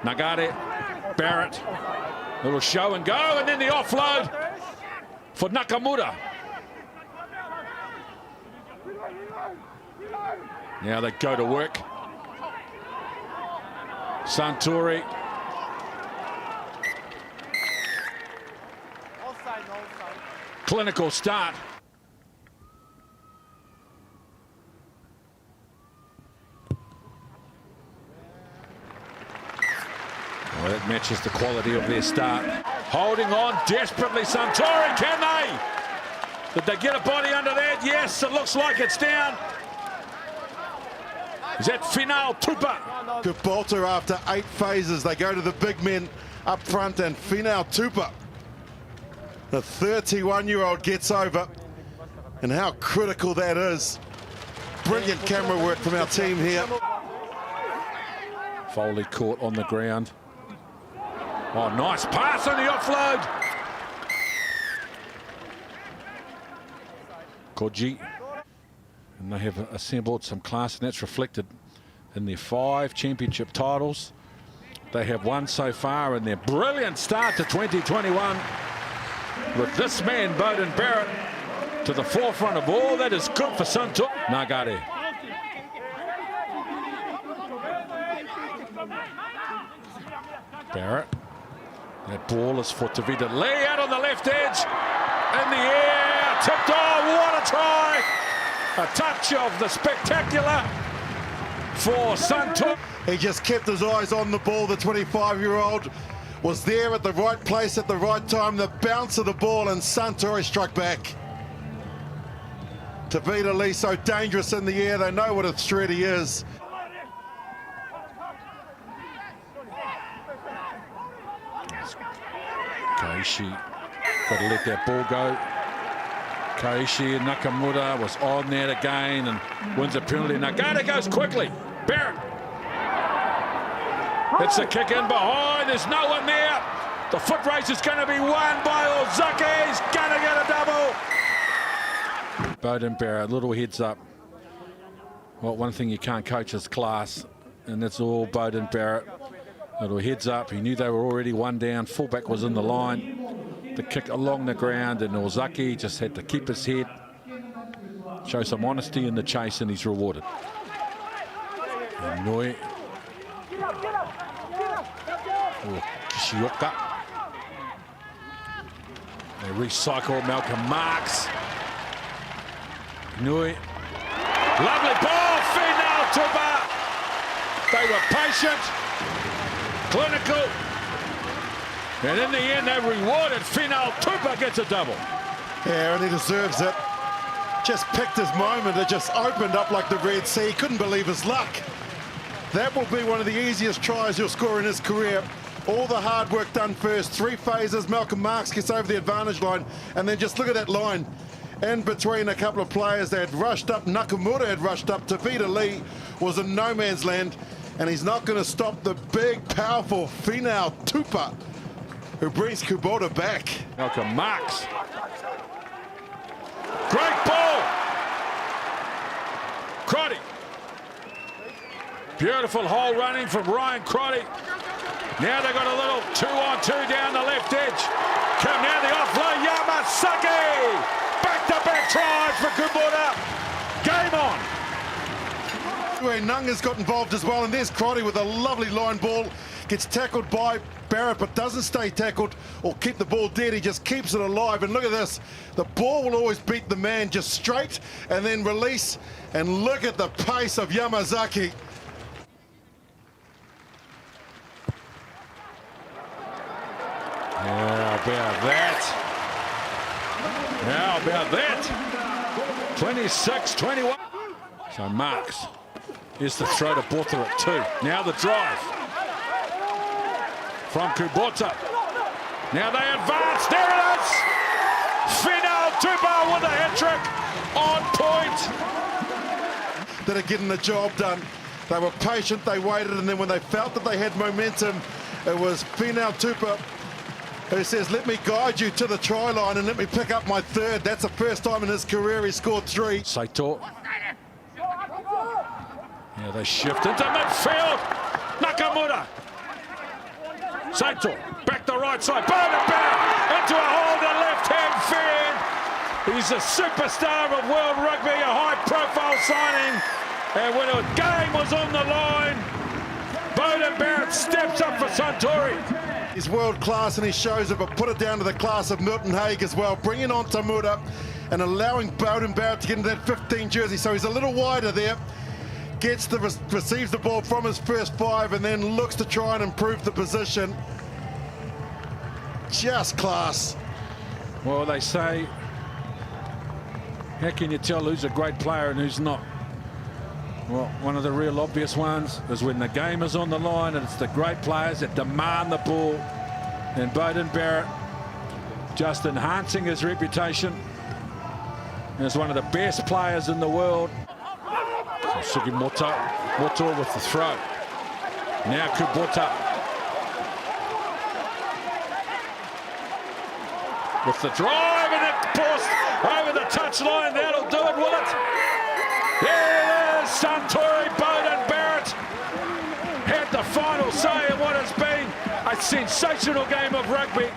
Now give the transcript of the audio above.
Nagare, Barrett, little show and go, and then the offload for Nakamura. Now they go to work. Suntory. Clinical start. Well, that matches the quality of their start. Holding on desperately, Suntory, can they? Did they get a body under that? Yes, it looks like it's down. Is that Final Tupa? Kubota after 8 phases. They go to the big men up front and Final Tupa. The 31-year-old gets over, and how critical that is. Brilliant camera work from our team here. Foley caught on the ground. Oh, nice pass on the offload. Koji. And they have assembled some class, and that's reflected in their 5 championship titles. They have won so far in their brilliant start to 2021. With this man, Beauden Barrett, to the forefront of all that is good for Suntory. Nagare. Barrett. That ball is for Tevita. Lee out on the left edge. In the air. Tipped on. What a try. A touch of the spectacular for Suntory. He just kept his eyes on the ball. The 25-year-old was there at the right place at the right time. The bounce of the ball, and Suntory struck back. Tevita Lee so dangerous in the air. They know what a threat he is. Kaishi got to let that ball go. Kaishi and Nakamura was on that again and wins a penalty. Nagata goes quickly. Barrett. It's a kick in behind. There's no one there. The foot race is going to be won by Ozaki. He's going to get a double. Beauden Barrett, little heads up. Well, one thing you can't coach is class, and that's all Beauden Barrett. Little heads up. He knew they were already 1 down. Fullback was in the line. The kick along the ground, and Ozaki just had to keep his head, show some honesty in the chase, and he's rewarded. Noi. Kishioka. They recycle Malcom Marx. Nui. Lovely ball, Final Tupa. They were patient, clinical, and in the end they rewarded. Final Tupa gets a double. Yeah, and he deserves it. Just picked his moment. It just opened up like the Red Sea. He couldn't believe his luck. That will be one of the easiest tries he'll score in his career. All the hard work done first. 3 phases. Malcom Marx gets over the advantage line. And then just look at that line. In between a couple of players that had rushed up. Nakamura had rushed up. Tevita Lee was in no man's land. And he's not going to stop the big, powerful Final Tupa, who brings Kubota back. Malcom Marx. Great ball. Crotty. Beautiful hole running from Ryan Crotty. Now they've got a little 2-on-2 down the left edge. Come now the offload, Yamasaki! Back-to-back tries for Kubota. Game on. Where Nunga's got involved as well, and there's Crotty with a lovely line ball. Gets tackled by Barrett, but doesn't stay tackled or keep the ball dead. He just keeps it alive, and look at this. The ball will always beat the man just straight and then release, and look at the pace of Yamazaki. How about that? How about that? 26-21. So Marx is the throw to Botha at 2. Now the drive from Kubota. Now they advance. There it is. Final Tupa with a hat-trick on point. That are getting the job done. They were patient, they waited, and then when they felt that they had momentum, it was Final Tupa who says, let me guide you to the try line and let me pick up my 3rd. That's the first time in his career he scored 3. Saito. Yeah, they shift into midfield. Nakamura. Suntory, back the right side. Beauden Barrett into a hole in the left-hand fan. He's a superstar of world rugby, a high-profile signing. And when the game was on the line, Beauden Barrett steps up for Suntory. He's world class and he shows it, but put it down to the class of Milton Haig as well, bringing on Tamura and allowing Beauden Barrett to get into that 15 jersey. So he's a little wider there, receives the ball from his first 5 and then looks to try and improve the position. Just class. Well, they say, how can you tell who's a great player and who's not? Well, one of the real obvious ones is when the game is on the line and it's the great players that demand the ball. And Beauden Barrett just enhancing his reputation as one of the best players in the world. Sugi Moto with the throw. Now Kubota with the drive and it post over the touchline. That'll do it, will it? There it is, Suntory. Beauden Barrett had the final say in what has been a sensational game of rugby.